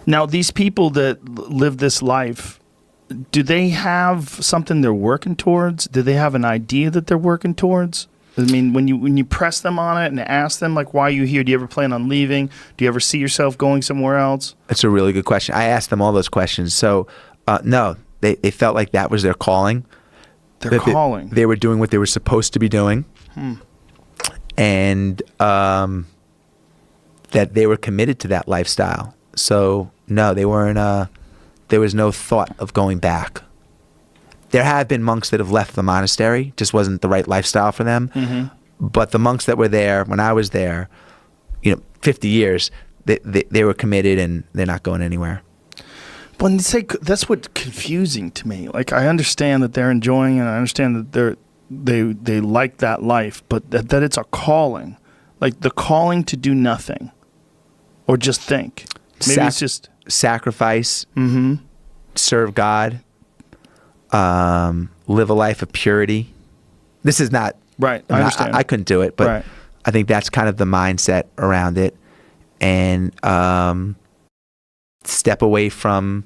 Now, these people that live this life, do they have something they're working towards? Do they have an idea that they're working towards? I mean, when you press them on it and ask them, like, why are you here? Do you ever plan on leaving? Do you ever see yourself going somewhere else? That's a really good question. I asked them all those questions. So, no, they felt like that was their calling. Their calling. They were doing what they were supposed to be doing. And that they were committed to that lifestyle. So, no, they weren't, there was no thought of going back. There have been monks that have left the monastery, just wasn't the right lifestyle for them. But the monks that were there when I was there, 50 years, they were committed and they're not going anywhere. But when you say, that's what's confusing to me. Like, I understand that they're enjoying it, and I understand that they like that life, but that it's a calling, like the calling to do nothing or just think. Maybe it's just sacrifice, serve God. Live a life of purity. This is not right. I understand. I couldn't do it, but I think that's kind of the mindset around it, and step away from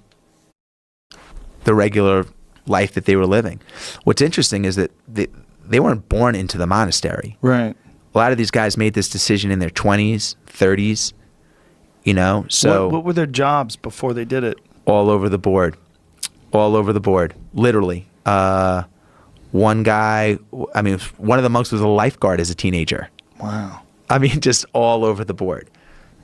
the regular life that they were living. What's interesting is that they weren't born into the monastery. Right. A lot of these guys made this decision in their 20s, 30s. So what were their jobs before they did it? All over the board. All over the board, literally. One guy, one of the monks was a lifeguard as a teenager. Wow. Just all over the board.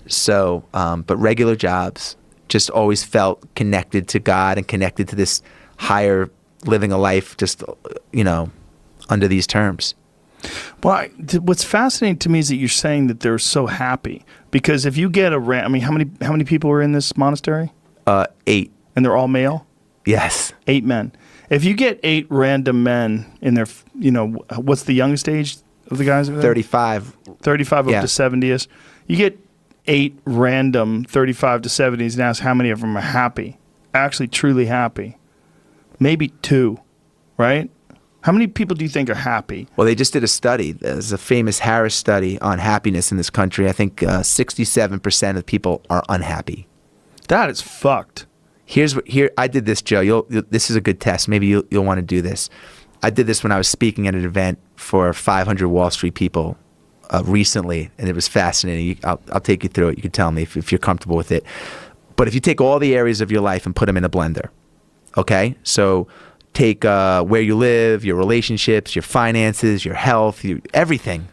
So, but regular jobs, just always felt connected to God and connected to this higher living a life, just, under these terms. Well, what's fascinating to me is that you're saying that they're so happy, because if you get how many people were in this monastery? 8. And they're all male? Yes. 8 men. If you get 8 random men in their, what's the youngest age of the guys over there? 35. 35 up to 70s. You get 8 random 35 to 70s and ask how many of them are happy, actually truly happy. Maybe 2, right? How many people do you think are happy? Well, they just did a study. There's a famous Harris study on happiness in this country. I think 67% of people are unhappy. That is fucked. Here I did this, Joe. This is a good test. Maybe you'll want to do this. I did this when I was speaking at an event for 500 Wall Street people recently, and it was fascinating. I'll take you through it. You can tell me if you're comfortable with it. But if you take all the areas of your life and put them in a blender, okay? So take where you live, your relationships, your finances, your health, everything.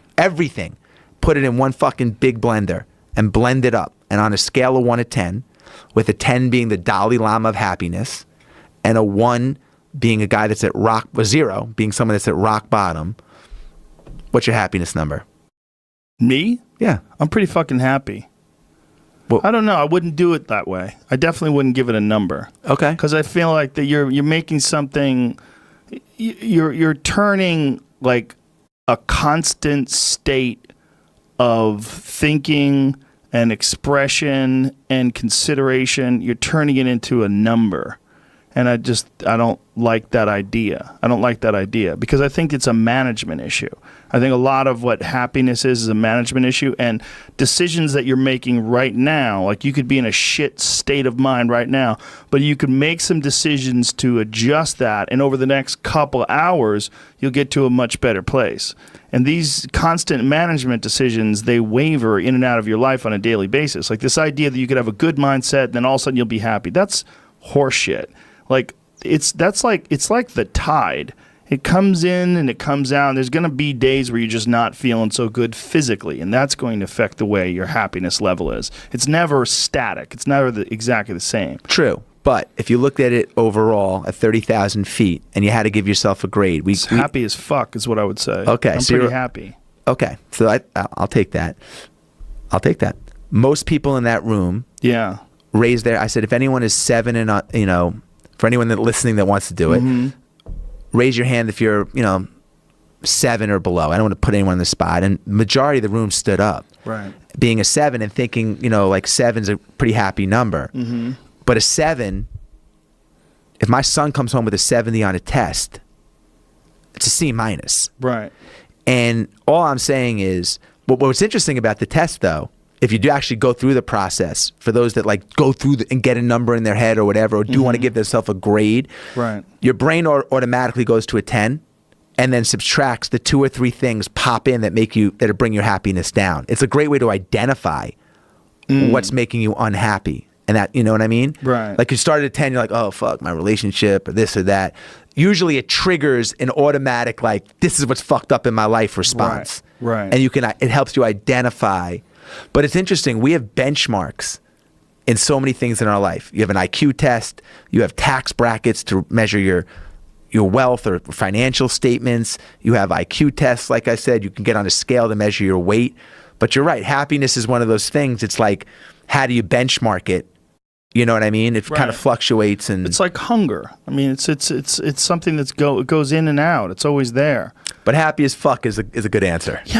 Put it in one fucking big blender and blend it up. And on a scale of 1 to 10, with a 10 being the Dalai Lama of happiness, and a 1 being a guy that's at 0 being someone that's at rock bottom, what's your happiness number? Me? Yeah. I'm pretty fucking happy. Well, I don't know. I wouldn't do it that way. I definitely wouldn't give it a number. Okay. Because I feel like that you're making something, you're turning like a constant state of thinking and expression and consideration, you're turning it into a number. And I don't like that idea. I don't like that idea because I think it's a management issue. I think a lot of what happiness is a management issue, and decisions that you're making right now, like you could be in a shit state of mind right now, but you could make some decisions to adjust that, and over the next couple hours, you'll get to a much better place. And these constant management decisions, they waver in and out of your life on a daily basis. Like this idea that you could have a good mindset and then all of a sudden you'll be happy. That's horseshit. Like it's like the tide. It comes in and it comes out. And there's going to be days where you're just not feeling so good physically, and that's going to affect the way your happiness level is. It's never static. It's never exactly the same. True. But if you looked at it overall at 30,000 feet and you had to give yourself a grade, we happy as fuck is what I would say. Okay, I'm pretty happy. Okay, so I'll take that. I'll take that. Most people in that room, raise their. I said, if anyone is 7 and for anyone that listening that wants to do it, raise your hand if you're 7 or below. I don't want to put anyone on the spot. And the majority of the room stood up. Right. Being a 7 and thinking like 7's a pretty happy number. Mm-hmm. But a 7, if my son comes home with a 70 on a test, it's a C minus. Right. And all I'm saying is, what's interesting about the test, though, if you do actually go through the process, for those that like go through and get a number in their head or whatever, or do want to give themselves a grade, Right. your brain automatically goes to a 10 and then subtracts the 2 or 3 things pop in that bring your happiness down. It's a great way to identify what's making you unhappy. And that, you know what I mean? Right. Like you started at 10, you're like, oh, fuck, my relationship or this or that. Usually it triggers an automatic, like, this is what's fucked up in my life response. Right. And it helps you identify. But it's interesting. We have benchmarks in so many things in our life. You have an IQ test. You have tax brackets to measure your wealth or financial statements. You have IQ tests, like I said. You can get on a scale to measure your weight. But you're right. Happiness is one of those things. It's like, how do you benchmark it? You know what I mean? It kind of fluctuates, and it's like hunger. I mean, it's something it goes in and out. It's always there. But happy as fuck is a good answer. Yeah.